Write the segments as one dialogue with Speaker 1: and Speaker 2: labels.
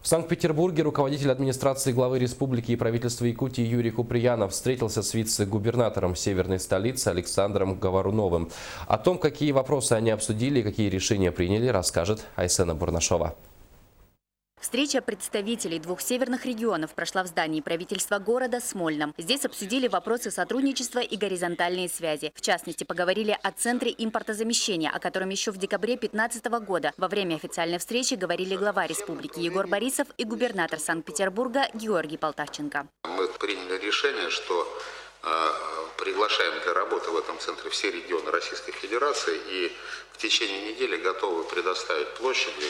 Speaker 1: В Санкт-Петербурге руководитель администрации главы республики и правительства Якутии Юрий Куприянов встретился с вице-губернатором северной столицы Александром Говоруновым. О том, какие вопросы они обсудили и какие решения приняли, расскажет Айсена Бурнашова.
Speaker 2: Встреча представителей двух северных регионов прошла в здании правительства города Смольном. Здесь обсудили вопросы сотрудничества и горизонтальные связи. В частности, поговорили о Центре импортозамещения, о котором еще в декабре 2015 года во время официальной встречи говорили глава республики Егор Борисов и губернатор Санкт-Петербурга Георгий Полтавченко.
Speaker 3: Мы приняли решение, что приглашаем для работы в этом центре все регионы Российской Федерации и в течение недели готовы предоставить площади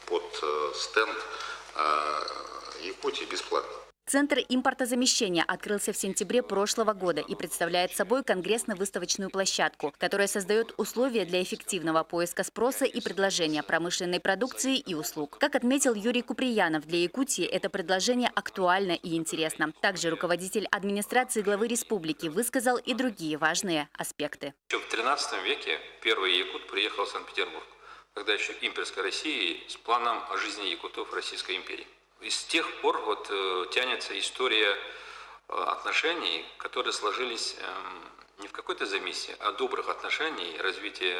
Speaker 3: под стенд Якутии бесплатно.
Speaker 2: Центр импортозамещения открылся в сентябре прошлого года и представляет собой конгрессно-выставочную площадку, которая создает условия для эффективного поиска спроса и предложения промышленной продукции и услуг. Как отметил Юрий Куприянов, для Якутии это предложение актуально и интересно. Также руководитель администрации главы республики высказал и другие важные аспекты.
Speaker 4: Еще в 13 веке первый якут приехал в Санкт-Петербург, когда еще имперской России, с планом о жизни якутов Российской империи. И с тех пор тянется история отношений, которые сложились не в какой-то замесе, а добрых отношений развития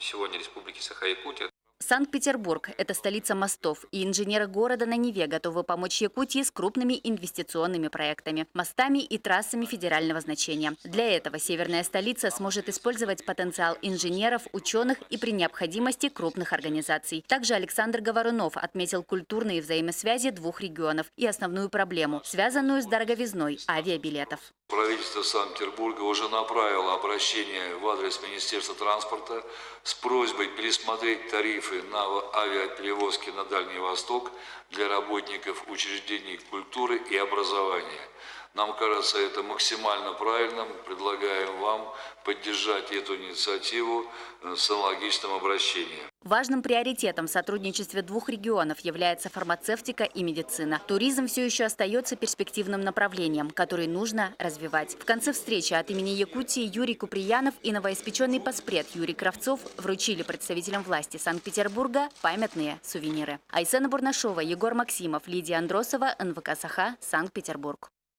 Speaker 4: сегодня Республики Саха-Якутия.
Speaker 2: Санкт-Петербург – это столица мостов, и инженеры города на Неве готовы помочь Якутии с крупными инвестиционными проектами, мостами и трассами федерального значения. Для этого северная столица сможет использовать потенциал инженеров, ученых и при необходимости крупных организаций. Также Александр Говорунов отметил культурные взаимосвязи двух регионов и основную проблему, связанную с дороговизной авиабилетов.
Speaker 5: Правительство Санкт-Петербурга уже направило обращение в адрес Министерства транспорта с просьбой пересмотреть тарифы на авиаперевозки на Дальний Восток для работников учреждений культуры и образования. Нам кажется это максимально правильным. Предлагаем вам поддержать эту инициативу с аналогичным обращением.
Speaker 2: Важным приоритетом в сотрудничестве двух регионов является фармацевтика и медицина. Туризм все еще остается перспективным направлением, который нужно развивать. В конце встречи от имени Якутии Юрий Куприянов и новоиспеченный поспред Юрий Кравцов вручили представителям власти Санкт-Петербурга памятные сувениры. Айсена Бурнашова, Егор Максимов, Лидия Андросова, НВК Саха, Санкт-Петербург.